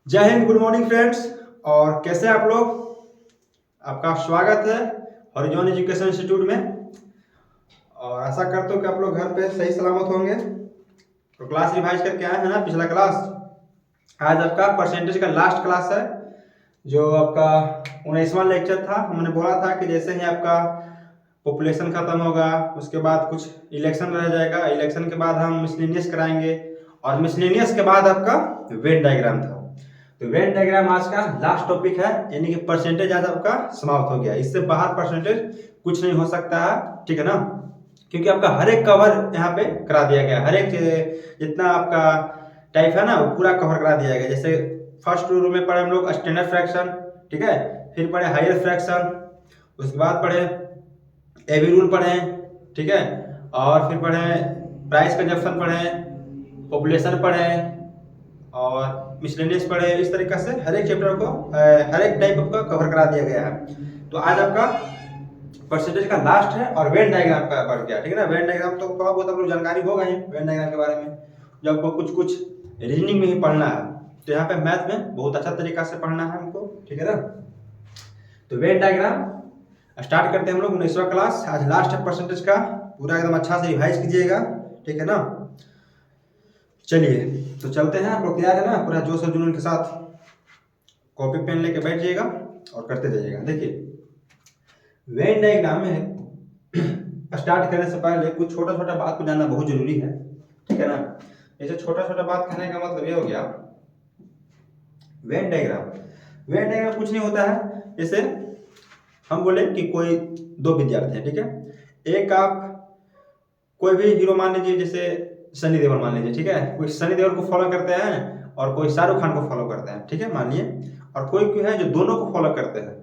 जय Hind, good morning friends. और कैसे हैं आप लोग। आपका स्वागत है हॉरिजॉन एजुकेशन इंस्टीट्यूट में। और आशा करता हूँ कि आप लोग घर पे सही सलामत होंगे। तो क्लास रिवाइज करके आए हैं ना, पिछला क्लास। आज आपका परसेंटेज का लास्ट क्लास है, जो आपका 19वां लेक्चर था। हमने बोला था कि जैसे ही आपका पॉपुलेशन खत्म होगा उसके बाद कुछ इलेक्शन रह जाएगा, इलेक्शन के बाद हम मिसलेनियस कराएंगे, और मिसलेनियस के बाद आपका वेन डायग्राम था। तो वेन डायग्राम आज का लास्ट टॉपिक है, यानी कि परसेंटेज आज आपका समाप्त हो गया। इससे बाहर परसेंटेज कुछ नहीं हो सकता है, ठीक है ना। क्योंकि आपका हर एक कवर यहाँ पे करा दिया गया, हर एक जितना आपका टाइप है ना वो पूरा कवर करा दिया गया। जैसे फर्स्ट रूल में पढ़े हम लोग स्टैंडर्ड फ्रैक्शन, ठीक है। फिर पढ़े हायर फ्रैक्शन, उसके बाद पढ़े एबी रूल पढ़े, ठीक है। और फिर पढ़े प्राइस कंजप्शन पढ़े, पॉपुलेशन पढ़े और मिसलेनियस पढ़े। इस तरीके से हर एक चैप्टर को हर एक टाइप का कवर करा दिया गया है। तो आज आपका परसेंटेज का लास्ट है और वेन डायग्राम का बढ़ गया, ठीक है ना। वेन डायग्राम तो थोड़ा बहुत आप लोग जानकारी होगा ही वेन डायग्राम के बारे में, जो आपको कुछ कुछ रीजनिंग में ही पढ़ना है। तो यहाँ पे मैथ में बहुत अच्छा तरीका से पढ़ना है हमको, ठीक है ना। तो वेन डायग्राम स्टार्ट करते हैं हम लोग 19वां क्लास। आज लास्ट है परसेंटेज का, पूरा एकदम अच्छा से रिवाइज कीजिएगा, ठीक है ना। चलिए तो चलते हैं। आप लोग तैयार है ना, पूरा जोश और जुनून के साथ कॉपी पेन लेके बैठ जाइएगा और करते जाइएगा। देखिए वेन डायग्राम में स्टार्ट करने से पहले कुछ छोटा छोटा बात को जानना बहुत जरूरी है, ठीक है ना। जैसे छोटा छोटा बात कहने का मतलब ये हो गया, वेन डायग्राम कुछ नहीं होता है। जैसे हम बोले कि कोई दो विद्यार्थी हैं, ठीक है। एक आप कोई भी हीरो मान लीजिए, जैसे सनी देओल मान लीजिए, ठीक है। कोई सनी देओल को फॉलो करते हैं और कोई शाहरुख खान को फॉलो करते हैं, ठीक है, मानिए। और कोई है जो दोनों को फॉलो करते हैं।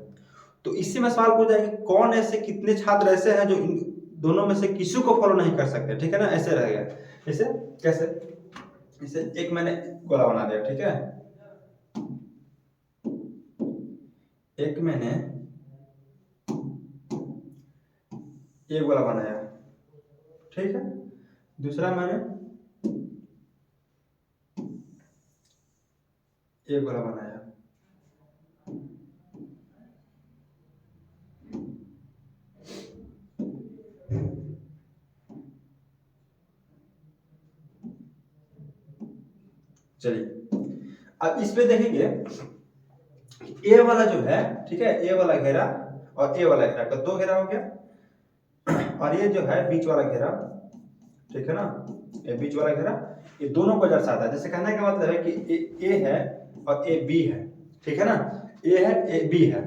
तो इससे में सवाल पूछा जाए कि कौन ऐसे, कितने छात्र ऐसे हैं जो इन दोनों में से किसी को फॉलो नहीं कर सकते, ठीक है ना। ऐसे रह गया। जैसे कैसे, जैसे एक मैंने गोला बना दिया, ठीक है। एक मैंने ये गोला बनाया, ठीक है। दूसरा मैंने ये गोला बनाया। चलिए अब इस पे देखेंगे, ए वाला जो है, ठीक है, ए वाला घेरा और ए वाला घेरा का दो घेरा हो गया। और ये जो है बीच वाला घेरा, ठीक है ना, ये बीच वाला घेरा, ये दोनों को दर्शाता है। जैसे कहने का मतलब है कि ए है और ए बी है, ठीक है ना। ए है, ए बी है।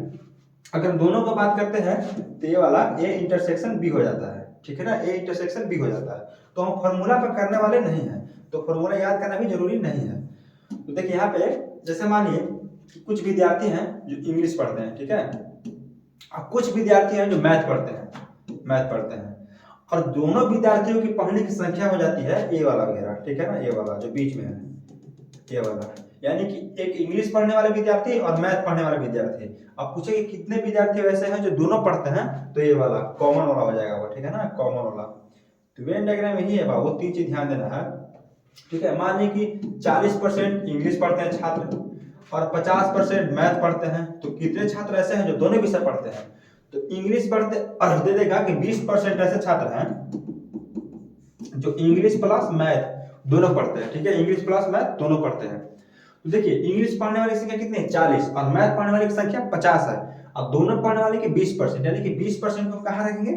अगर दोनों को बात करते हैं तो ये वाला ए इंटरसेक्शन बी हो जाता है, ठीक है ना। ए इंटरसेक्शन बी हो जाता है। तो हम फॉर्मूला पर करने वाले नहीं हैं, तो फॉर्मूला याद करना भी जरूरी नहीं है। तो देखिए यहाँ पे जैसे मानिए कि कुछ विद्यार्थी हैं जो इंग्लिश पढ़ते हैं, ठीक है, और कुछ विद्यार्थी हैं जो मैथ पढ़ते हैं। और दोनों विद्यार्थियों की पढ़ने की संख्या हो जाती है ए वाला घेरा, ठीक है ना, ए वाला जो बीच में है, ए वाला। यानी कि एक इंग्लिश पढ़ने वाले विद्यार्थी और मैथ पढ़ने वाले विद्यार्थी। अब पूछे कि कितने विद्यार्थी वैसे हैं जो दोनों पढ़ते हैं, तो ये वाला कॉमन वाला हो जाएगा वो, ठीक है ना, कॉमन वाला। तो वेन डायग्राम यही है, वो तीन चीज ध्यान देना है, ठीक है। मान ली कि 40% इंग्लिश पढ़ते हैं छात्र और 50% मैथ पढ़ते हैं। तो कितने छात्र ऐसे हैं जो दोनों विषय पढ़ते हैं। तो इंग्लिश पढ़ते और दे देगा कि 20% ऐसे छात्र हैं जो इंग्लिश प्लस मैथ दोनों पढ़ते हैं, ठीक है। इंग्लिश प्लस मैथ दोनों पढ़ते हैं। तो देखिए इंग्लिश पढ़ने वाली की संख्या कितनी है, 40, और मैथ पढ़ने वाली की संख्या 50 है। और दोनों पढ़ने वाले की 20%, यानी कि 20% को कहाँ रखेंगे,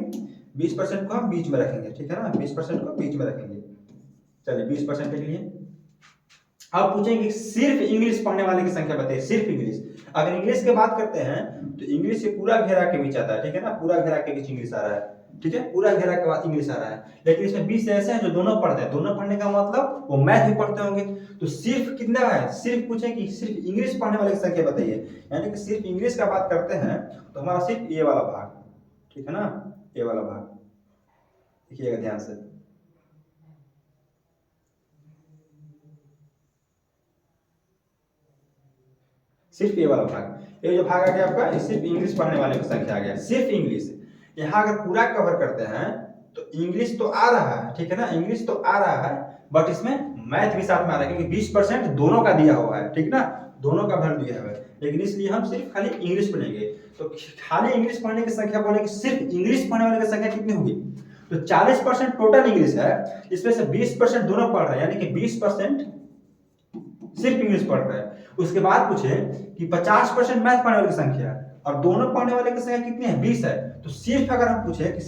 20% को हम बीच में रखेंगे, ठीक है ना, 20% को बीच में रखेंगे। चलिए 20% के लिए अब पूछेंगे सिर्फ इंग्लिश पढ़ने वाले की संख्या बताइए, सिर्फ इंग्लिश। अगर इंग्लिश की बात करते हैं तो इंग्लिश से पूरा घेरा के बीच आता है, ठीक है ना, पूरा घेरा के बीच इंग्लिश आ रहा है, ठीक है, पूरा घेरा के बाद इंग्लिश आ रहा है। लेकिन इसमें 20 ऐसे हैं जो दोनों पढ़ते हैं। दोनों पढ़ने का मतलब वो मैथ भी पढ़ते होंगे। तो सिर्फ कितना है, सिर्फ पूछे कि सिर्फ इंग्लिश पढ़ने वाले की संख्या बताइए, यानी कि सिर्फ इंग्लिश का बात करते हैं तो हमारा सिर्फ ये वाला भाग, ठीक है ना, ये वाला भाग देखिएगा ध्यान से। सिर्फ ये वाला भाग, ये जो भाग आ गया आपका, ये सिर्फ इंग्लिश पढ़ने वाले की संख्या आ गया, सिर्फ इंग्लिश। यहाँ अगर पूरा कवर करते हैं तो इंग्लिश तो आ रहा है, ठीक है ना, इंग्लिश तो आ रहा है, बट इसमें मैथ भी साथ में आ रहा है, क्योंकि 20% दोनों का दिया हुआ है, ठीक ना। दोनों का वैल्यू दिया हुआ है, लेकिन इसलिए हम सिर्फ खाली इंग्लिश पढ़ेंगे। तो खाली इंग्लिश पढ़ने की संख्या बोले कि सिर्फ इंग्लिश पढ़ने वाले की संख्या कितनी होगी, तो 40% टोटल इंग्लिश है, इसमें से 20% दोनों पढ़ रहे हैं, यानी कि 20% सिर्फ इंग्लिश पढ़ रहे हैं। उसके बाद पूछे कि 50% मैथ पढ़ने वाले की संख्या है और दोनों पढ़ने वाले की संख्या कितनी है, 20 है। तो सिर्फ अगर हम पूछे कि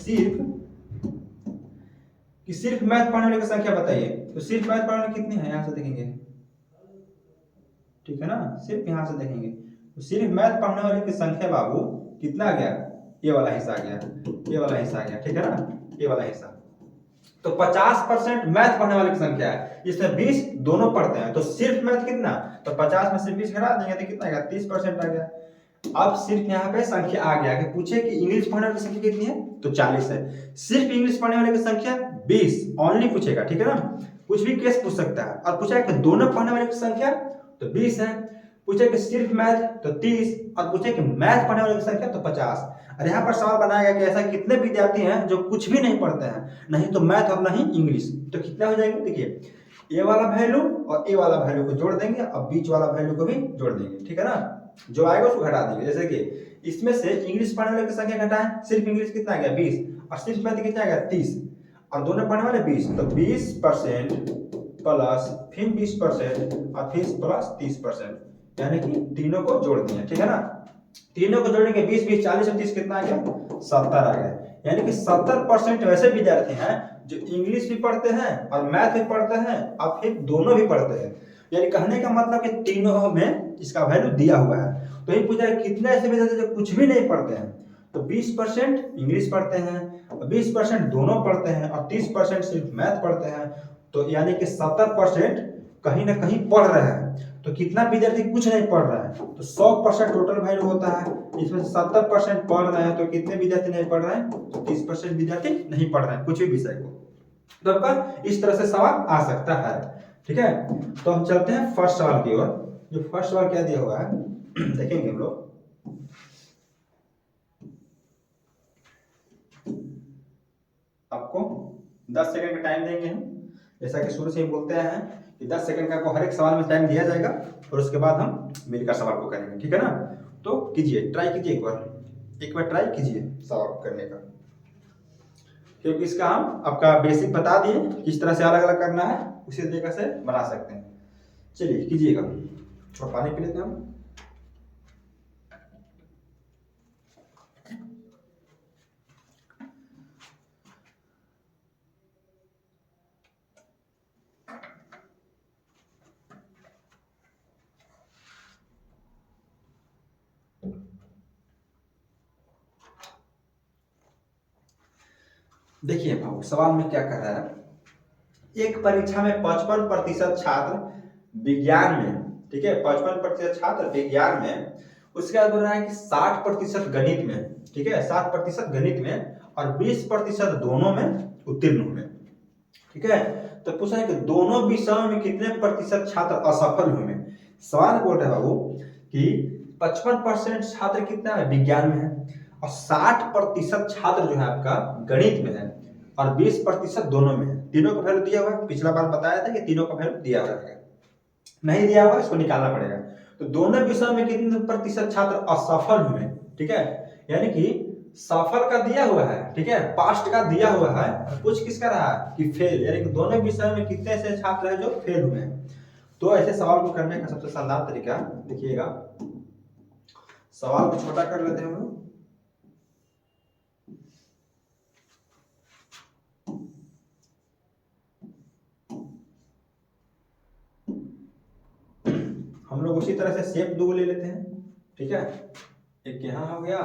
सिर्फ मैथ पढ़ने वाले की संख्या बताइए, तो सिर्फ मैथ पढ़ने वाले कितनी है, यहां से देखेंगे, ठीक है ना, सिर्फ यहां से देखेंगे। तो सिर्फ मैथ पढ़ने वाले की संख्या बाबू कितना आ गया, ये वाला हिस्सा आ गया, ये वाला हिस्सा आ गया, ठीक है ना, ये वाला हिस्सा। तो 50% मैथ पढ़ने वाले की संख्या है, इसमें 20 दोनों पढ़ते हैं, तो सिर्फ मैथ कितना, तो 50 में से 20 घटा देंगे तो कितना आएगा, 30% आ गया। अब सिर्फ यहाँ पे संख्या आ गया कि पूछे कि इंग्लिश पढ़ने वाले की संख्या कितनी है, तो 40 है। सिर्फ इंग्लिश पढ़ने वाले की संख्या 20 ओनली पूछेगा, ठीक है ना, कुछ भी केस पूछ सकता है। और पूछा कि दोनों पढ़ने वाले की संख्या, तो 20 है। पूछे कि सिर्फ मैथ, तो 30, और पूछे कि मैथ पढ़ने वाले की संख्या, तो 50। और यहाँ पर सवाल बनाया गया कि ऐसा कितने विद्यार्थी हैं जो कुछ भी नहीं पढ़ते हैं, नहीं तो मैथ और नहीं इंग्लिश, तो कितना हो जाएंगे, देखिए ए वाला वैल्यू और ए वाला वैल्यू को जोड़ देंगे और बीच वाला वैल्यू को भी जोड़ देंगे, ठीक है ना, जो आएगा उसको घटा देंगे। जैसे कि इसमें से इंग्लिश पढ़ने वाले की संख्या घटाएं, सिर्फ इंग्लिश कितना आ गया 20 और सिर्फ मैथ कितना आ गया 30 और दोनों पढ़ने वाले 20, तो 20% प्लस फिर 20% और फिर प्लस 30%, यानी कि तीनों को जोड़ दिए, ठीक है ना। तीनों को जोड़ेंगे 20 20 40 और 30 कितना आ गया, 70 आ गया। यानी कि 70% वैसे विद्यार्थी हैं जो इंग्लिश भी पढ़ते हैं और मैथ भी पढ़ते हैं और फिर दोनों भी पढ़ते हैं। यानी कहने का मतलब कि तीनों में इसका वैल्यू दिया हुआ है। तो ये पूछा है कितने ऐसे विद्यार्थी जो कुछ भी नहीं पढ़ते हैं, तो 20% इंग्लिश पढ़ते हैं, 20% दोनों पढ़ते हैं और 30% सिर्फ मैथ पढ़ते हैं। तो यानी कि 70% कहीं ना कहीं पढ़ रहे हैं। तो कितना विद्यार्थी कुछ नहीं पढ़ रहा है, तो 100% टोटल वैल्यू होता है, इसमें 70% पढ़ रहे हैं, तो कितने विद्यार्थी नहीं पढ़ रहे हैं, तो 30% विद्यार्थी नहीं पढ़ रहे हैं कुछ भी विषय को। तो आपका इस तरह से सवाल आ सकता है, ठीक है। तो हम चलते हैं फर्स्ट सवाल की ओर। जो फर्स्ट सवाल क्या दिया हुआ है देखेंगे हम लोग। आपको 10 सेकंड का टाइम देंगे हम, जैसा कि शुरू से ही बोलते हैं कि 10 सेकंड का आपको हर एक सवाल में टाइम दिया जाएगा और उसके बाद हम मिलकर सवाल को करेंगे, ठीक है ना। तो कीजिए, ट्राई कीजिए, एक बार ट्राई कीजिए सवाल करने का, क्योंकि इसका हम आपका बेसिक बता दिए किस तरह से अलग अलग करना है, उसी तरीके से बना सकते हैं। चलिए कीजिएगा, थोड़ा पानी पी लेते हैं हम। देखिए बाबू सवाल में क्या कर रहा है, एक परीक्षा में 55% छात्र विज्ञान में, ठीक है, 55% छात्र विज्ञान में, उसके बाद बोल रहा है कि 60% गणित में, ठीक है, 60% गणित में और 20% दोनों में उत्तीर्ण हुए, ठीक है। तो पूछा है कि दोनों विषयों में कितने प्रतिशत छात्र असफल हुए। सवाल बोल रहे हैं बाबू कि 55% छात्र कितना है, विज्ञान में है, और 60% छात्र जो है आपका गणित में है और 20% दोनों में है। तीनों का वैल्यू दिया हुआ है, पिछला बार बताया था कि तीनों का वैल्यू दिया हुआ है, नहीं दिया हुआ इसको निकालना पड़ेगा। तो दोनों विषयों में कितने प्रतिशत छात्र असफल हुए, ठीक है, यानी कि सफल का दिया हुआ है, ठीक है, पास्ट का दिया हुआ है, कुछ किसका रहा है कि फेल, यानी कि दोनों विषयों में कितने ऐसे छात्र हैं जो फेल हुए हैं। तो ऐसे सवाल को करने का सबसे शानदार तरीका देखिएगा, सवाल को छोटा कर लेते हैं हम लोग, हम लोग उसी तरह से शेप दो ले लेते हैं, ठीक है, एक यहां हो गया,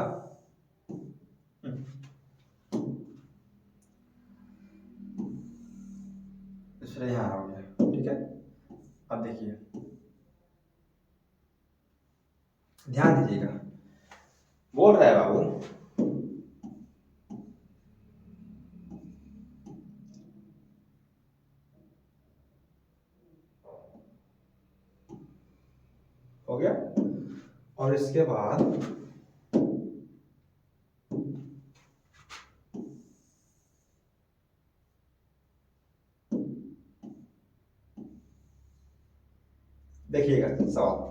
दूसरा यहां हो गया, ठीक है। अब देखिए ध्यान दीजिएगा, बोल रहा है बाबू हो गया, और इसके बाद देखिएगा सवाल,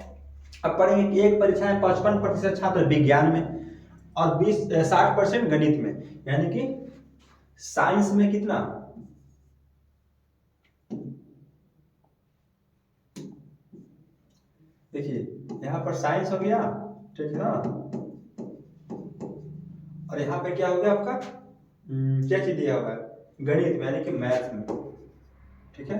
अब पढ़ेंगे कि एक परीक्षा में 55% छात्र विज्ञान में और 60% गणित में, यानी कि साइंस में कितना, देखिए यहाँ पर साइंस हो गया, ठीक है ना, और यहाँ पे क्या हो गया आपका, क्या चीज दिया हुआ है, गणित में यानी कि मैथ में, ठीक है,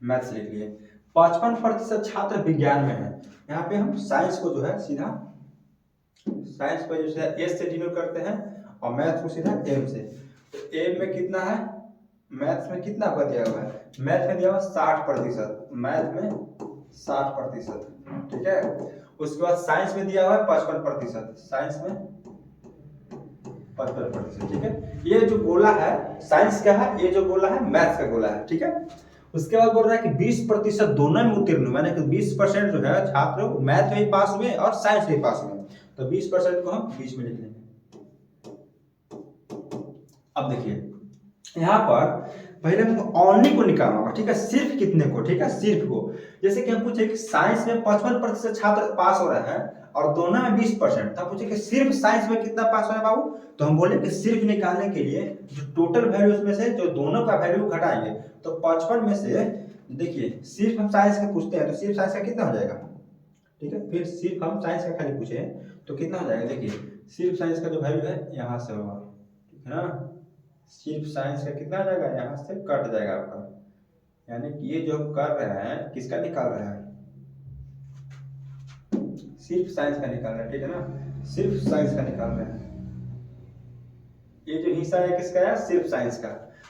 मैथ्स लिख लिए। 55% छात्र विज्ञान में है, यहाँ पे हम साइंस को जो है सीधा, साइंस को जो सीधा एस से डिनोट करते हैं और मैथ को सीधा एम से। तो एम में कितना है, मैथ्स में कितना आपका दिया हुआ है, मैथ में दिया हुआ 60%, मैथ में 60%, ठीक है। उसके बाद साइंस में दिया हुआ है 55%, साइंस में 55%, ठीक है। ये जो गोला है साइंस का है, ये जो गोला है मैथ्स का गोला है, ठीक है। उसके बाद बोल रहा है कि 20% दोनों में उत्तीर्ण, मैंने कि 20% जो है छात्र मैथ में ही पास हुए और साइंस में ही पास हुए, तो 20% को हम बीच में लिख लेंगे। अब देखिए यहाँ पर पहले हमको ओनली को निकालना होगा, ठीक है, सिर्फ कितने को, ठीक है, सिर्फ को। जैसे कि हम पूछे कि साइंस में 55% छात्र पास हो रहे हैं और दोनों में 20%, तो पूछे कि सिर्फ साइंस में कितना पास हो रहा है बाबू, तो हम बोले कि सिर्फ निकालने के लिए जो टोटल वैल्यू उसमें से जो दोनों का वैल्यू घटाएंगे, तो 55 में से देखिए सिर्फ हम साइंस का पूछते हैं तो सिर्फ साइंस का कितना हो जाएगा, ठीक है, फिर सिर्फ हम साइंस का खाली पूछे तो कितना हो जाएगा, देखिए सिर्फ साइंस का जो वैल्यू है यहाँ से होगा, ठीक है ना, सिर्फ साइंस का कितना आ जाएगा, यहाँ से कट जाएगा आपका, यानी कि ये जो हम कर रहे हैं किसका निकाल रहे हैं, सिर्फ साइंस का निकाल रहे हैं, ठीक है ना, सिर्फ साइंस का निकाल रहे हैं। ये जो हिस्सा है किसका है, सिर्फ साइंस का,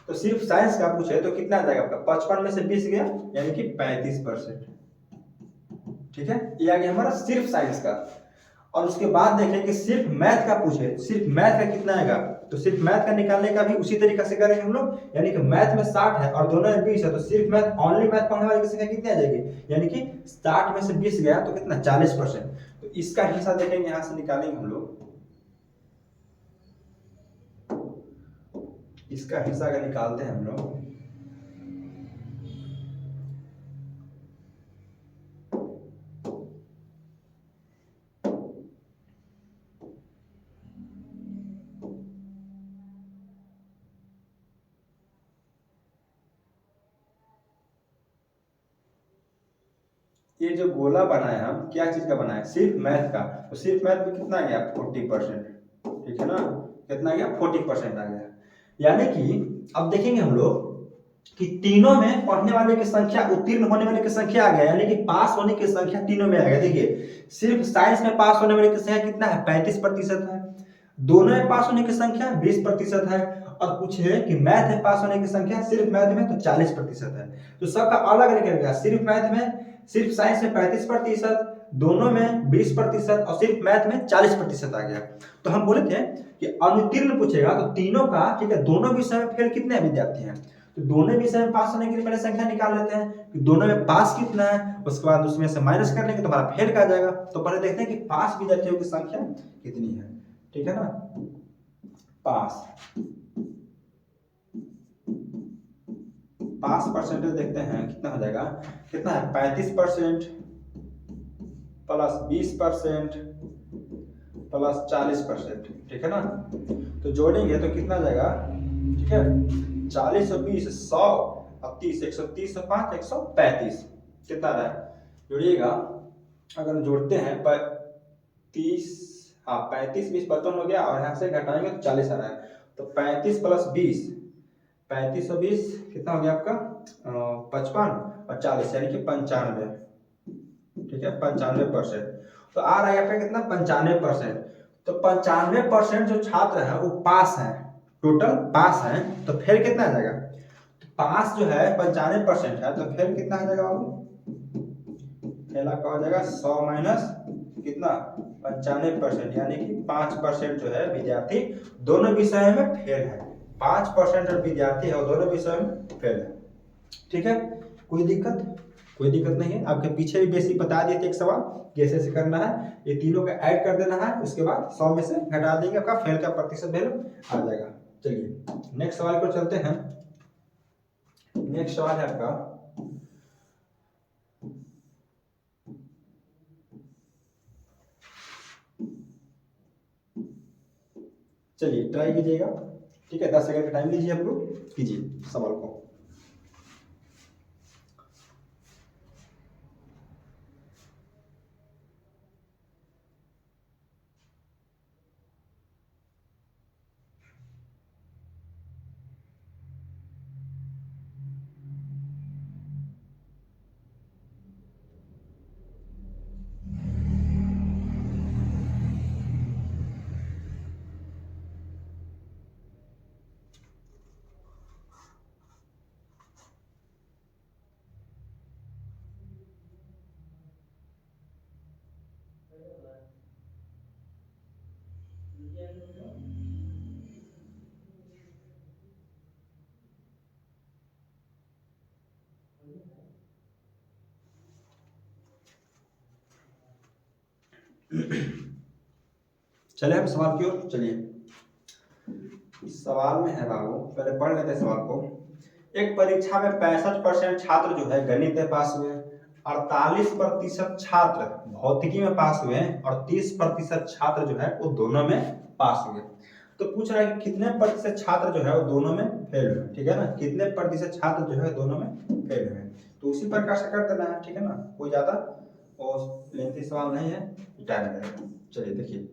तो सिर्फ साइंस का पूछे तो कितना आ जाएगा आपका, 55 में से 20 गया यानी कि 35%, ठीक है, ये आ गया हमारा सिर्फ साइंस का। और उसके बाद देखें कि सिर्फ मैथ का पूछे, सिर्फ मैथ का कितना आएगा, तो सिर्फ मैथ का निकालने का भी उसी तरीका से करेंगे हम लोग, यानी कि मैथ में 60 है और दोनों में 20 है, तो सिर्फ मैथ ओनली मैथ पढ़ने वाले की संख्या कितनी आ जाएगी, यानी कि 60 में से 20 गया तो कितना 40%, तो इसका हिस्सा देखेंगे यहां से निकालेंगे हम लोग, इसका हिस्सा अगर निकालते हैं हम लोग, ये जो गोला बनाया हम क्या चीज का बनाया, सिर्फ मैथ का, तो सिर्फ मैथ में कितना आ गया 40%, ठीक है ना, कितना आ गया 40% आ गया, यानी कि अब देखेंगे हम लोग कि तीनों में पढ़ने वाले की संख्या, उत्तीर्ण होने वाले की संख्या आ गया, यानी कि पास होने की संख्या तीनों में आ गया। देखिए सिर्फ साइंस में पास होने वाले की संख्या कितना है 35% है, दोनों में पास होने की संख्या 20% है, और कुछ है कि मैथ में पास होने की संख्या सिर्फ मैथ में तो 40% है, तो सबका अलग अलग रहेगा, सिर्फ मैथ में, सिर्फ साइंस में 35%, दोनों में 20% और सिर्फ मैथ में 40% आ गया। तो हम बोले थे कि अनुत्तीर्ण पूछेगा तो तीनों का, ठीक है, दोनों विषय में फेल कितने विद्यार्थी हैं, तो दोनों विषय में पास होने के लिए पहले संख्या निकाल लेते हैं कि दोनों में पास कितना है, उसके बाद उसमें से माइनस कर लेंगे तो हमारा फेल का आ जाएगा। तो पहले देखते हैं कि पास विद्यार्थियों की संख्या कितनी है, ठीक है ना, पास, पास परसेंटेज देखते हैं कितना हो जाएगा, कितना है 35% प्लस 20% प्लस 40%, ठीक है ना, तो जोड़ेंगे तो कितना जाएगा, ठीक है, 40 और 20 100 और 30 130 और 5 135, कितना रहा है, जोड़िएगा, अगर जोड़ते हैं 30, हाँ 35 20 55 हो गया और यहाँ से घटाएंगे तो 40 आ रहा है, तो 35 प्लस 20, 35 और 20 कितना हो गया आपका 55 और 40 यानी कि 95, ठीक है 95%, तो आ रहा है आपका कितना 95%, तो 95% जो छात्र है वो पास है, टोटल पास है, तो फिर कितना आ जाएगा, तो पास जो है 95% है, तो फिर कितना आ जाएगा बाबू, फिर आपका हो जाएगा 100 माइनस कितना 95%, यानी कि 5% जो है विद्यार्थी दोनों विषय में फेल है, 5% जो विद्यार्थी है वो दोनों विषय में फेल है, ठीक है, कोई दिक्कत, कोई दिक्कत नहीं है। आपके पीछे भी बेसिक बता दिए थे एक सवाल कैसे से करना है, ये तीनों का ऐड कर देना है, उसके बाद 100 में से घटा देंगे, आपका फेल का प्रतिशत वैल्यू आ जाएगा। चलिए नेक्स्ट सवाल पर चलते हैं। नेक्स्ट सवाल है आपका चलिए ट्राई कीजिएगा, ठीक है। 10 सेकंड का टाइम लीजिए, आप लोग कीजिए सवाल को। चले हम सवाल की ओर। चलिए सवाल में है बाबू, पहले पढ़ लेते हैं सवाल को। एक परीक्षा में 65% छात्र जो है गणित में पास हुए, 48% छात्र भौतिकी में पास हुए और 30% छात्र जो है वो दोनों में पास हुए। तो पूछ रहा है कि कितने प्रतिशत छात्र जो है वो दोनों में फेल हुए, ठीक है ना। कितने प्रतिशत छात्र जो है दोनों में फेल हुए, तो उसी प्रकार से कर देना है, ठीक है ना। कोई ज्यादा और लेंथी सवाल नहीं है, टाइम लगेगा। चलिए देखिए,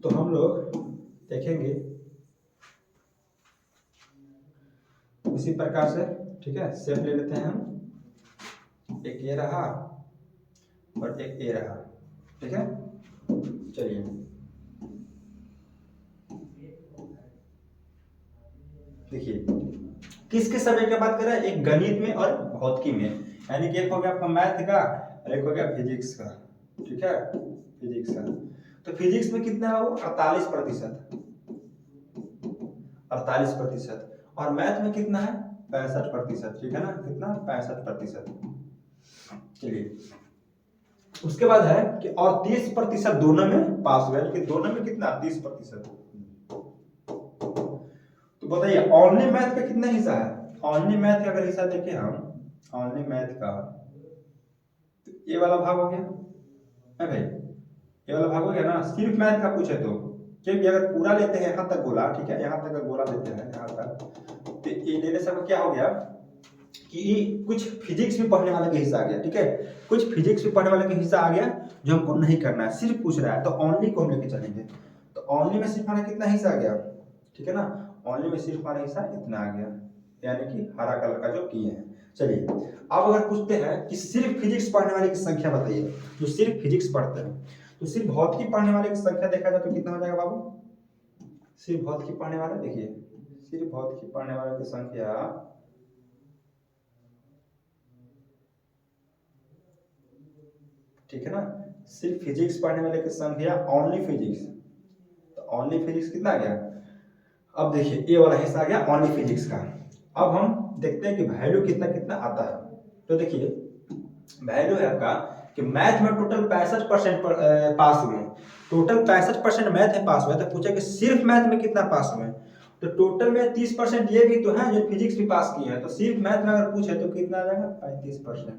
तो हम लोग देखेंगे उसी प्रकार से, ठीक है। शेप ले लेते हैं हम, एक ये रहा और एक ये रहा, ठीक है। चलिए देखिए, किसके सब्जेक्ट की बात कर रहे हैं, एक गणित में और भौतिकी में, यानी कि एक हो गया आपका मैथ का और एक हो गया फिजिक्स का, ठीक है, फिजिक्स का। तो फिजिक्स में कितना है वो 48%, 48%, और मैथ में कितना है 65%, ठीक है ना, कितना 65%। चलिए उसके बाद है कि और 30% दोनों में पास हुए, कि दोनों में कितना 30%। तो बताइए ओनली मैथ का कितना हिस्सा है। ओनली मैथ का अगर हिस्सा देखें हम, ओनली मैथ का, तो ये वाला भाग हो गया है भाई, ये वाला भाग हो गया ना। सिर्फ मैथ का पूछे तो, क्योंकि अगर पूरा लेते हैं यहाँ तक गोला, ठीक है, यहाँ तक का गोला लेते हैं यहाँ तक, तो ये लेने से क्या हो गया कि कुछ फिजिक्स भी पढ़ने वाले का हिस्सा आ गया, ठीक है, कुछ फिजिक्स भी पढ़ने वाले का हिस्सा आ गया जो हमको नहीं करना है, सिर्फ पूछ रहा है। तो ओनली को हम लेके चलेंगे, तो ओनली में सिर्फ हमारा कितना हिस्सा आ गया, ठीक है ना। ओनली में सिर्फ हमारा हिस्सा इतना आ गया, यानी कि हरा कलर का जो किए हैं। चलिए अब अगर पूछते हैं कि सिर्फ फिजिक्स पढ़ने वाले की संख्या बताइए, जो सिर्फ फिजिक्स पढ़ते हैं, तो सिर्फ भौतिकी पढ़ने वाले की संख्या देखा जाए तो कितना हो जाएगा बाबू। सिर्फ भौतिकी पढ़ने वाले, देखिए सिर्फ भौतिकी पढ़ने वाले की संख्या, ठीक है ना, सिर्फ फिजिक्स पढ़ने वाले की संख्या ओनली फिजिक्स, तो ओनली फिजिक्स कितना आ गया। अब देखिए ये वाला हिस्सा आ गया ओनली फिजिक्स का। अब हम देखते हैं कि वैल्यू कितना कितना आता है। तो देखिए वैल्यू है आपका कि मैथ में टोटल 65% पास हुए, टोटल 65% मैथ में पास हुए, तो पूछा कि सिर्फ मैथ में कितना पास हुए, तो टोटल में 30% ये भी तो है जो फिजिक्स भी पास किए हैं, तो सिर्फ मैथ में अगर पूछे तो कितना आ जाएगा 35%,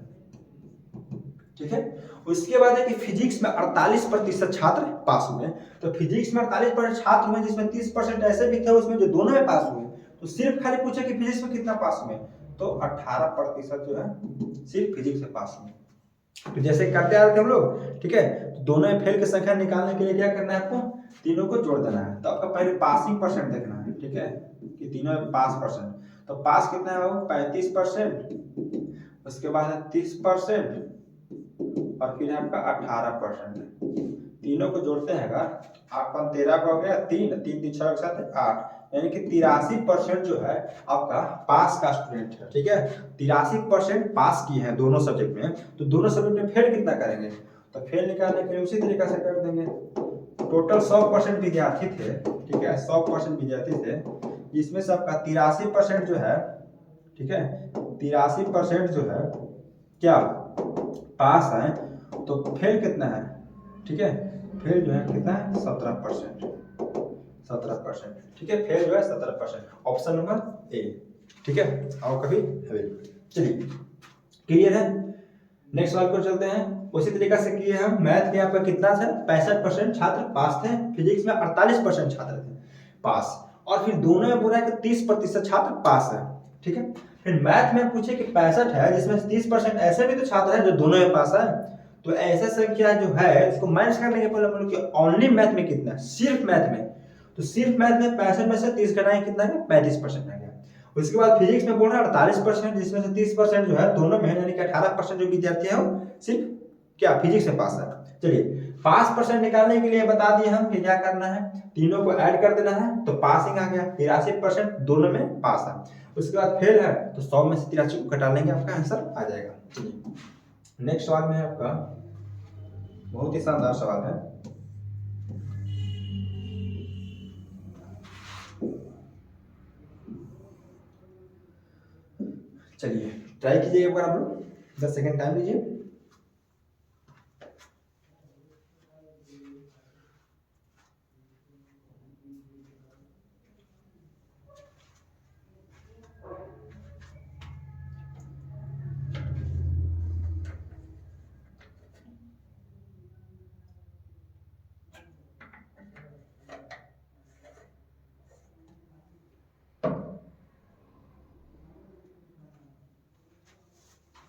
ठीक है। उसके बाद है कि फिजिक्स में 48% छात्र पास हुए, तो फिजिक्स में 48% छात्र हुए जिसमें 30% ऐसे भी थे उसमें जो दोनों में पास हुए, तो सिर्फ खाली पूछे कि फिजिक्स में कितना पास हुए, तो 18% जो है सिर्फ फिजिक्स में पास हुए। तो जैसे करते आ रहे थे हम लोग, ठीक है, तो दोनों में फेल की संख्या निकालने के लिए क्या करना है आपको, तीनों को जोड़ देना है। तो आपका पहले पासिंग परसेंट देखना है, ठीक है, कि तीनों में पास परसेंट, तो पास कितना है वो 35%, उसके बाद है 30% और फिर आपका 18%। तीनों को जोड़ते हैं अगर, 8 13 का हो गया, 3 3 6 के साथ 8, यानी कि 83% जो है आपका पास का स्टूडेंट है, ठीक है। 83% पास किए हैं दोनों सब्जेक्ट में, तो दोनों सब्जेक्ट में फेल कितना करेंगे, तो फेल निकालने के लिए उसी तरीका से कर देंगे। टोटल 100% विद्यार्थी थे, ठीक है, 100% विद्यार्थी थे, इसमें से आपका 83% जो है, ठीक है, 83% जो है क्या पास है, तो फेल कितना है, ठीक है, फेल जो है कितना है 17%, 17%, ठीक है, फेल जो है 17%, ऑप्शन नंबर ए, ठीक है। और कभी चलिए क्लियर है। नेक्स्ट सवाल पर चलते हैं। उसी तरीके से किए हम। मैथ में आपका कितना था, 65% छात्र पास थे, फिजिक्स में 48% छात्र थे पास, और फिर दोनों में बोला है कि 30% छात्र पास है। ठीक है, फिर मैथ में पूछे कि 65 है, जिसमें 30% ऐसे भी तो छात्र है जो दोनों में पास है, तो ऐसे संख्या जो है इसको माइनस कर लेंगे पहले हम लोग कि ओनली मैथ में कितना है, सिर्फ मैथ में। तो सिर्फ मैथ में 65 में से 30 घटाएंगे कितना है, 35% आ गया। उसके बाद फिजिक्स में बोल रहा है 48%, जिसमें से 30% जो है दोनों में, यानी कि 18% जो विद्यार्थी है वो सिर्फ क्या फिजिक्स में पास है। चलिए 5% निकालने के लिए बता दिए हम कि क्या करना है, तीनों को ऐड कर देना है, तो पासिंग आ गया। 83% दोनों में पास है। उसके बाद फेल है तो 100 में से 83 को घटा लेंगे, आपका आंसर आ जाएगा। चलिए नेक्स्ट सवाल में है आपका, बहुत ही शानदार सवाल है। चलिए ट्राई कीजिए एक बार आप लोग, 10 सेकेंड टाइम लीजिए।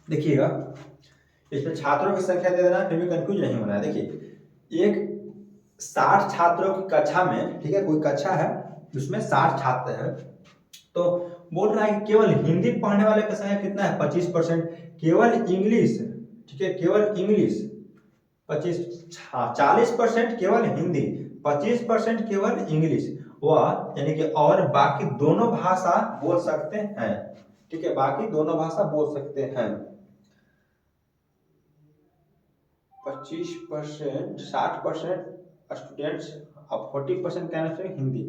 देखिएगा, इसमें छात्रों की संख्या दे देना, फिर भी कंफ्यूज नहीं होना है। देखिए एक 60 छात्रों की कक्षा में, ठीक है, कोई कक्षा है उसमें 60 छात्र हैं, तो बोल रहा है कि केवल हिंदी पढ़ने वाले का संख्या कितना है, 25%। केवल इंग्लिश, ठीक है, केवल इंग्लिश 40% केवल हिंदी, 25% केवल इंग्लिश, वह यानी कि और बाकी दोनों भाषा बोल सकते हैं। ठीक है, बाकी दोनों भाषा बोल सकते हैं। 25%, 60% स्टूडेंट्स और 40% कैन स्पीक हिंदी,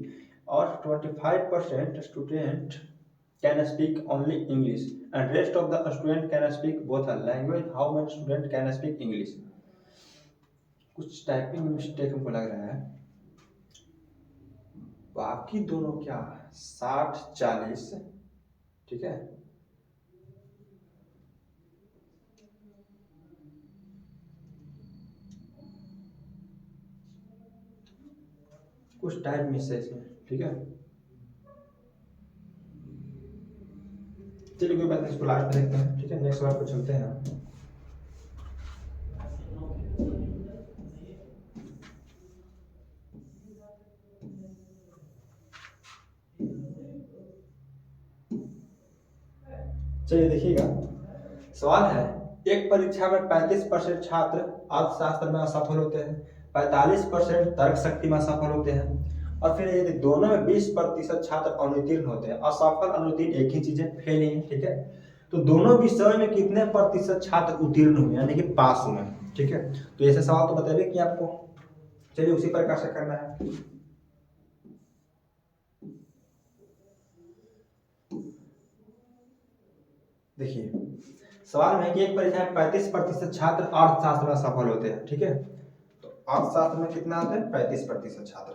और 25% student can speak only English, and rest of the student can speak both language. How many student can speak English? कुछ टाइपिंग मिस्टेक हमको लग रहा है। बाकी दोनों क्या, 60-40, ठीक है, कुछ टाइप मिस है इसमें, ठीक है। चलिए कोई बात नहीं, इसको लास्ट में देखते हैं, ठीक है, नेक्स्ट सवाल पर चलते हैं। चलिए देखिएगा, सवाल है, एक परीक्षा में 35% छात्र अर्थशास्त्र में असफल होते हैं, 45% तर्क शक्ति में असफल होते हैं, और फिर यदि दोनों में 20% छात्र अनुत्तीर्ण होते हैं। असफल अनुत्तीर्ण एक ही चीज है, फेल ही है, ठीक है। तो दोनों विषयों में कितने प्रतिशत छात्र उत्तीर्ण हुए, यानी कि पास हुए, ठीक है। तो ऐसे सवाल तो बताइए कि आपको, चलिए उसी प्रकार से करना है। देखिए सवाल में कि एक परीक्षा में 35% छात्र अर्थशास्त्र में सफल होते हैं, ठीक है। तो अर्थशास्त्र में कितना होते हैं, 35% छात्र।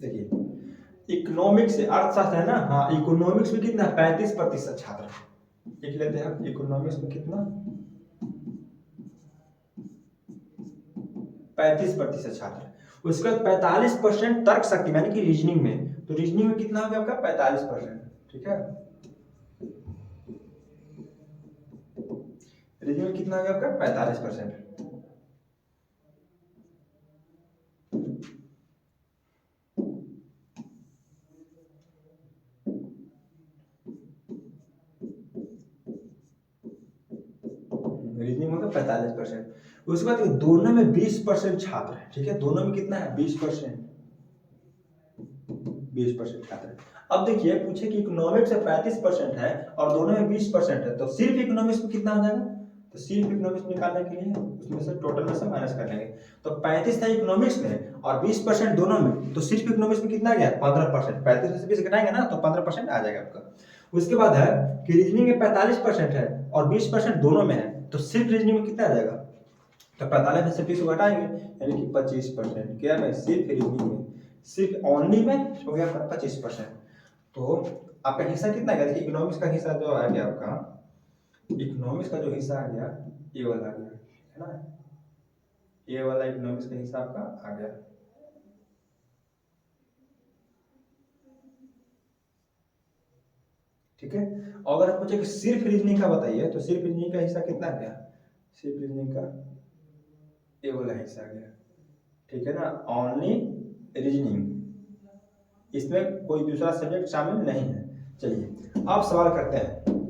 देखिए इकोनॉमिक्स से अर्थशास्त्र है ना, हाँ, इकोनॉमिक्स में कितना, 35% छात्र। लिख लेते हैं हम, इकोनॉमिक्स में कितना, 35% छात्र। उसके बाद 45% तर्क शक्ति यानी कि रीजनिंग में, तो रीजनिंग में कितना हो गया आपका, 45%, ठीक है। रीजनिंग में कितना हो गया आपका, 45%। रीजनिंग होगा 45%। उसके बाद दोनों में 20% छात्र है, ठीक है, दोनों में कितना है, 20%, 20% छात्र। अब देखिए पूछे कि इकोनॉमिक्स से 35% है और दोनों में 20% है, तो सिर्फ इकोनॉमिक्स में कितना हो जाएगा, तो सिर्फ इकोनॉमिक्स निकालने के लिए उसमें से टोटल में से माइनस कर लेंगे। तो 35 था इकोनॉमिक्स में और 20% दोनों में, तो सिर्फ इकोनॉमिक्स में कितना गया, 15%। 35 में से 20 घटाएंगे ना तो 15% आ जाएगा आपका। उसके बाद है कि रीजनिंग में 45% है और 20% दोनों में है, तो सिर्फ रीजनिंग में कितना आ जाएगा, तो 45 में से 20 घटाएंगे यानी कि 25%। क्या है, सिर्फ रीजनिंग में सिर्फ ओनली में हो गया आपका 25%। तो आपका हिस्सा कितना गया, देखिए इकोनॉमिक्स का हिस्सा जो आ गया आपका, इकोनॉमिक्स का जो हिस्सा आ गया ये वाला आ गया, है ना, ये वाला इकोनॉमिक्स का हिस्सा आपका आ गया। ठीक है, और अगर पूछे कि सिर्फ रीजनिंग का बताइए तो सिर्फ रीजनिंग का हिस्सा कितना गया, सिर्फ रीजनिंग का ये वाला हिस्सा गया। ठीक है ना, ओनली रीजनिंग, इसमें कोई दूसरा सब्जेक्ट शामिल नहीं है। चलिए अब सवाल करते हैं।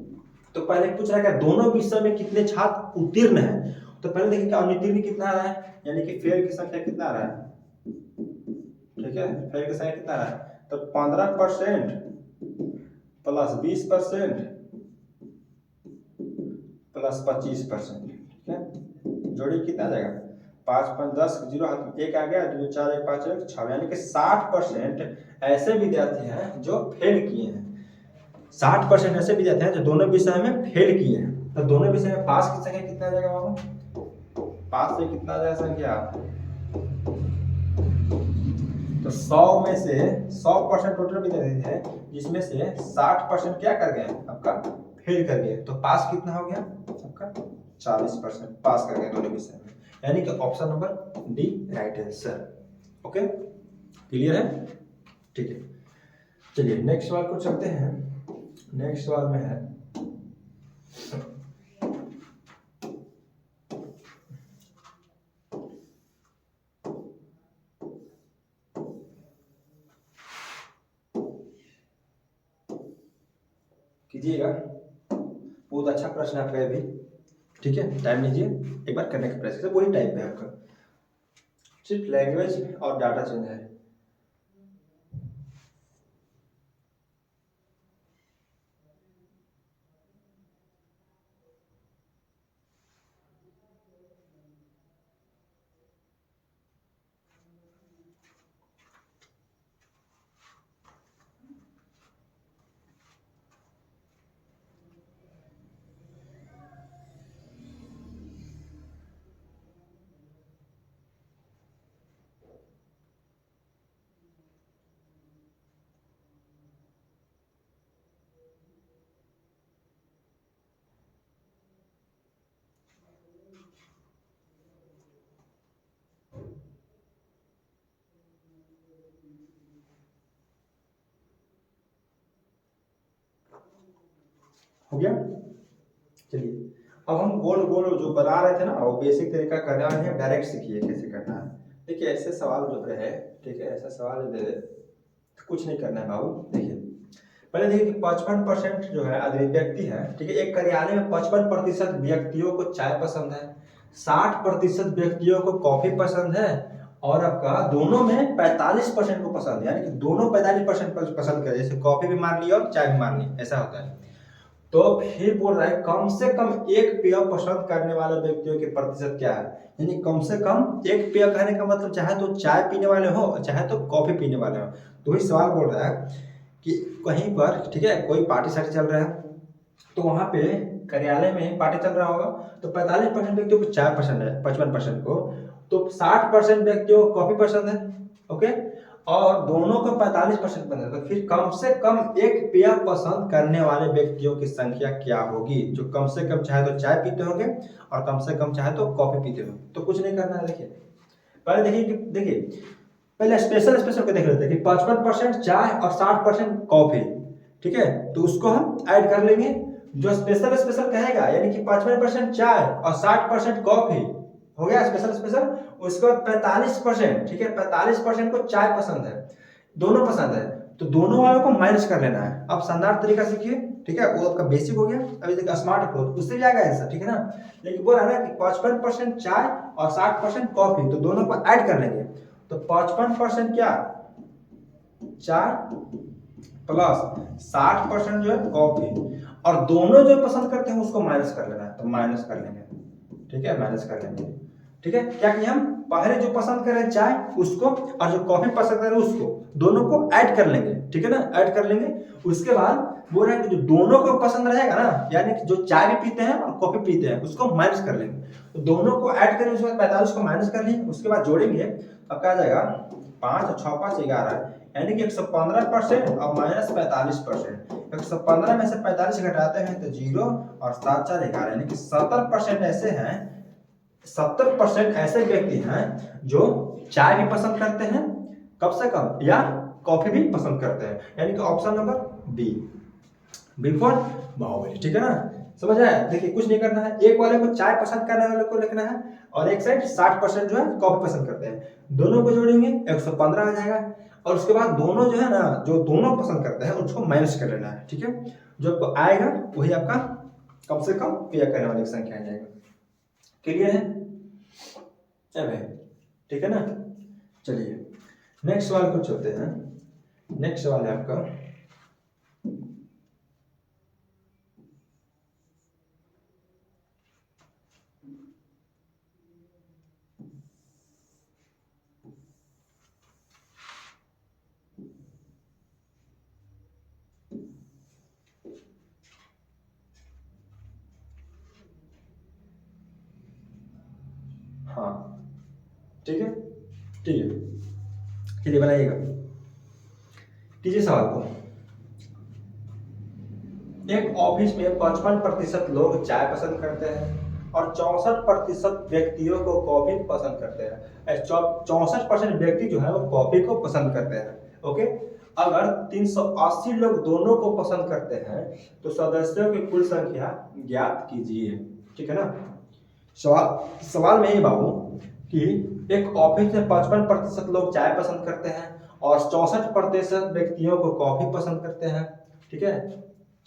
तो पहले पूछ रहा है कि दोनों विषय में कितने छात्र उत्तीर्ण हैं। तो पहले देखिए कि अनुत्तीर्ण कितना आ रहा है, यानी कि फेल की संख्या कितना आ रहा है। ठीक है, फेल की संख्या कितना आ रहा है, तो 15% प्लस 20% प्लस 25%। ठीक है, जोड़ी कितना आ जाएगा, 5 5 10 0 1 आ गया, 2 4 1 5 1 6, यानी कि 60% ऐसे विद्यार्थी हैं जो फेल किए हैं। 60% ऐसे विद्यार्थी हैं जो दोनों विषय में फेल किए हैं। तो दोनों विषय में पास की संख्या कितना आ जाएगा बाबू, पास से कितना आ जाएगा संख्या, तो 100 में से 100% टोटल विद्यार्थी थे, जिसमें से 60% क्या कर गए आपका, फेल कर गए। तो पास कितना हो गया आपका, 40% पास कर गए दोनों विषय में, यानी कि option number D right answer. Okay, clear है। ठीक है, चलिए नेक्स्ट सवाल को चलते हैं। नेक्स्ट सवाल में है, कीजिएगा, बहुत अच्छा प्रश्न है आपका भी। ठीक है, टाइम लीजिए, एक बार करने का प्रयास कीजिए। पूरी टाइप है आपका, सिर्फ लैंग्वेज और डाटा चेंज है। हो गया, चलिए अब हम गोल गोल जो बना रहे थे ना, वो बेसिक तरीका करना है, डायरेक्ट सीखिए कैसे करना है। देखिए ऐसे सवाल जो रहे, ठीक है, ऐसा सवाल दे दे तो कुछ नहीं करना है बाबू। देखिए पहले देखिए कि 55% जो है आदमी व्यक्ति है, ठीक है, एक कार्यालय में 55% व्यक्तियों को चाय पसंद है, 60% व्यक्तियों को कॉफी पसंद है, और आपका दोनों में 45% को पसंद है, यानी कि दोनों 45% पसंद करें, जैसे कॉफी भी मान लिया और चाय भी मान ली, ऐसा होता है। तो फिर बोल रहा है कम से कम एक पेय पसंद करने वाले व्यक्तियों के प्रतिशत क्या है, यानी कम से कम एक पेय कहने का मतलब चाहे तो चाय पीने वाले हो चाहे तो कॉफी पीने वाले हो। तो वही सवाल बोल रहा है कि कहीं पर, ठीक है, कोई पार्टी सार्टी चल रहा है, तो वहां पे कार्यालय में पार्टी चल रहा होगा, तो 45% व्यक्तियों को चाय पसंद है, 55% को, तो 60% व्यक्तियों को कॉफी पसंद है। ओके, और दोनों को 45% पसंद है, तो फिर कम से कम एक पेय पसंद करने वाले व्यक्तियों की संख्या क्या होगी, जो कम से कम चाहे तो चाय पीते होंगे और कम से कम चाहे तो कॉफी पीते होंगे। तो कुछ नहीं करना है, देखिए पहले देखिए कि देखिए पहले स्पेशल स्पेशल को देख लेते हैं कि 55% चाय और 60% कॉफी, ठीक है, तो उसको हम ऐड कर लेंगे। जो स्पेशल स्पेशल कहेगा, यानी कि 55% चाय और 60% कॉफी, हो गया स्पेशल स्पेशल। उसके बाद 45%, ठीक है, 45% को चाय पसंद है, दोनों पसंद है, तो दोनों वालों को माइनस कर लेना है। अब शानदार तरीका सीखिए, ठीक है, वो आपका बेसिक हो गया। अभी देखिए स्मार्ट अप्रोच, उससे भी आएगा आंसर, ठीक है ना। लेकिन बोल रहा है ना कि 55% चाय और 60% कॉफी, तो दोनों को ऐड कर लेंगे, तो 55% क्या चाय प्लस 60% जो है कॉफी, और दोनों जो पसंद करते हैं उसको माइनस कर लेना है, तो माइनस कर लेंगे, ठीक है, माइनस कर लेंगे। ठीक है, क्या कि हम पहले जो पसंद कर रहे हैं चाय उसको, और जो कॉफी पसंद कर रहे हैं उसको, दोनों को ऐड कर लेंगे, ठीक है ना, ऐड कर लेंगे। उसके बाद बोल रहे हैं कि जो दोनों को पसंद रहेगा ना, यानी कि जो चाय भी पीते हैं और कॉफी पीते हैं, उसको माइनस कर लेंगे। तो दोनों को ऐड करेंगे, उसके बाद 45 को माइनस कर लेंगे, उसके बाद जोड़ेंगे, अब क्या आ जाएगा 5 और 6 5 11, यानी कि 115% और माइनस 45%। 115 में से 45 घटाते हैं तो 0 और 7 4 11, यानी कि 70% ऐसे हैं, 70% ऐसे व्यक्ति हैं जो चाय भी पसंद करते हैं कम से कम, या कॉफी भी पसंद करते हैं, यानी कि option number B, before Baahubali. ठीक है ना, समझ आया। देखिए कुछ नहीं करना है, एक वाले को चाय पसंद करने वाले को लिखना है और एक साइड 60% जो है कॉफी पसंद करते हैं, दोनों को जोड़ेंगे 115 आ जाएगा, और उसके बाद दोनों जो है ना, जो दोनों पसंद करते हैं उसको माइनस कर लेना है। ठीक है, जो आपको आएगा वही आपका कम से कम क्रिया करने वाली संख्या आ जाएगा। क्लियर है भाई? ठीक है ना, चलिए नेक्स्ट सवाल को चलते हैं। नेक्स्ट सवाल है आपका, हाँ ठीक है, ठीक है, चलिए बनाइएगा, कीजिए सवाल को। एक ऑफिस में 55% लोग चाय पसंद करते हैं और 64% व्यक्तियों को कॉफी पसंद करते हैं। 64% व्यक्ति जो है वो कॉफी को पसंद करते हैं। ओके, अगर 380 लोग दोनों को पसंद करते हैं तो सदस्यों की कुल संख्या ज्ञात कीजिए। ठीक है ना, सवाल में ये बाबू कि एक ऑफिस में 55% लोग चाय पसंद करते हैं और 64% व्यक्तियों को कॉफी पसंद करते हैं। ठीक है,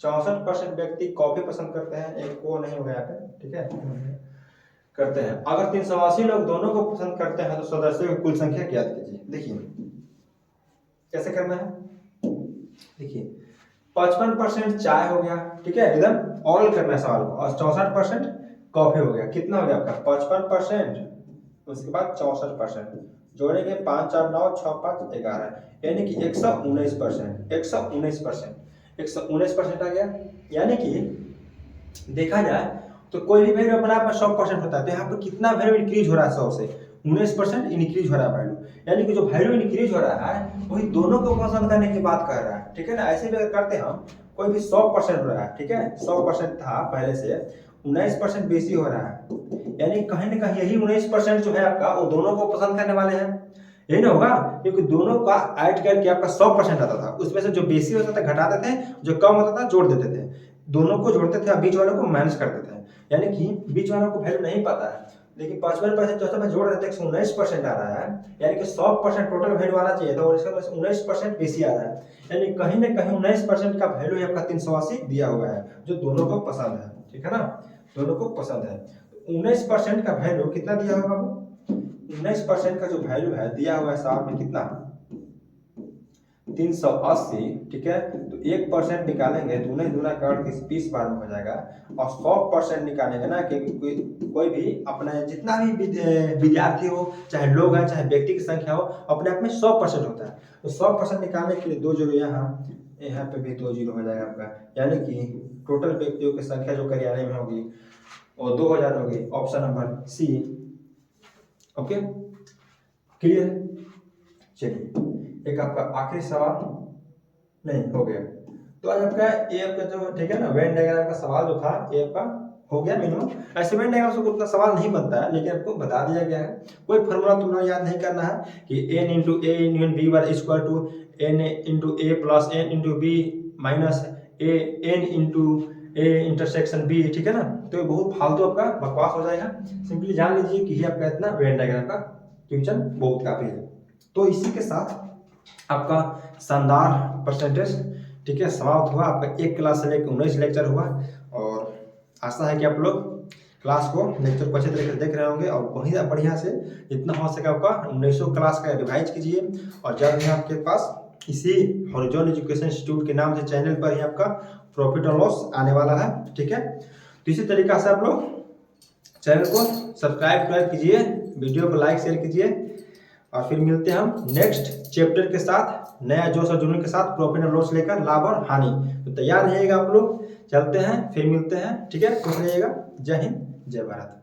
64% व्यक्ति कॉफी पसंद करते हैं, एक को नहीं होगा यहाँ पे। ठीक है, करते हैं। अगर 380 लोग दोनों को पसंद करते हैं तो सदस्यों की कुल संख्या ज्ञात कीजिए। देखिए कैसे करना है, देखिए 55% चाय हो गया, ठीक है, एकदम ऑल करना है सवाल को, और 64% कॉफी हो गया। कितना हो गया आपका 55%, उसके बाद 64% जोड़ेंगे, 5 4 9 6 5 11, यानी कि 119%, 119% आ गया। यानी कि देखा जाए तो कोई भी वैल्यू अपने आप में 100% होता है, तो यहाँ पर कितना वैल्यू इंक्रीज हो रहा है, 100 से 19% इंक्रीज हो रहा है वैल्यू, यानी कि जो वैल्यू इंक्रीज हो रहा है वही दोनों को पसंद करने की बात कर रहा है। ठीक है ना, ऐसे भी अगर करते हम, कोई भी 100% हो रहा है, ठीक है, 100% था पहले से 19% बेसी हो रहा है, यानी कहीं ना कहीं यही 19% जो है आपका वो दोनों को पसंद करने वाले हैं, यही ना होगा, क्योंकि दोनों का ऐड करके आपका 100% आता था, उसमें से जो बेसी होता था घटाते थे, जो कम होता था जोड़ देते थे, दोनों को जोड़ते थे, बीच वालों को माइनस कर देते हैं, यानी कि बीच वालों को वैल्यू नहीं पता है, लेकिन 55% जो है जोड़ रहे थे 119% आ रहा है, यानी कि 100% टोटल वैल्यू आना चाहिए था और इसका 19% बेसी आ रहा है, यानी कहीं ना कहीं 19% का वैल्यू आपका 380 दिया हुआ है, जो दोनों को पसंद है। ठीक है ना, दोनों को पसंद है। 19% का वैल्यू कितना दिया हुआ बाबू, 19% का जो वैल्यू है दिया हुआ है साहब में कितना 380। ठीक है, तो 1% निकालेंगे, दूना दूना कर 20 बार में हो जाएगा, और 100% निकालेंगे ना, क्योंकि कोई भी अपना जितना भी विद्यार्थी हो, चाहे लोग हैं, चाहे व्यक्ति की संख्या हो, अपने आप में 100% होता है, तो 100% निकालने के लिए 2 जीरो यहाँ पे भी 2 जीरो हो जाएगा आपका, यानी कि टोटल व्यक्तियों की संख्या जो करियाने में होगी वो 2000 होगी, option number C. Okay, clear? चलिए एक आपका आखिरी सवाल नहीं हो गया, तो आज आपका ये आपका जो, ठीक है ना, वेन डायग्राम का सवाल जो था ये आपका हो गया मिनिमम। ऐसे वेन डायग्राम से उतना सवाल नहीं बनता है, लेकिन आपको बता दिया गया है, कोई फॉर्मूला तुमने याद नहीं करना है कि n into A union B वर equal to n into A plus n into B minus A n into A intersection B. ठीक है ना, तो ये बहुत फालतू आपका बकवास हो जाएगा, सिंपली जान लीजिए कि ये आपका इतना वेन डायग्राम का क्वेश्चन बहुत काफी है। तो इसी के साथ आपका शानदार परसेंटेज, ठीक है, समाप्त हुआ। आपका 1 क्लास से लेकर 19 लेक्चर हुआ, और आशा है कि आप लोग क्लास को, लेक्चर को अच्छे तरीके से देख रहे होंगे, और वहीं बढ़िया से जितना हो सके आपका 1900 क्लास का रिवाइज कीजिए, और जल्द ही आपके पास इसी हॉरिजॉन एजुकेशन इंस्टीट्यूट के नाम से चैनल पर ही आपका प्रॉफिट और लॉस आने वाला है। ठीक है, तो इसी तरीका से आप लोग चैनल को सब्सक्राइब कीजिए, वीडियो को लाइक शेयर कीजिए, और फिर मिलते हैं हम नेक्स्ट चैप्टर के साथ, नया जोश और जुनून के साथ, प्रॉफिट और लॉस लेकर, लाभ और हानि। तो तैयार रहिएगा आप लोग, चलते हैं, फिर मिलते हैं। ठीक है, खुश रहिएगा। जय हिंद, जय भारत।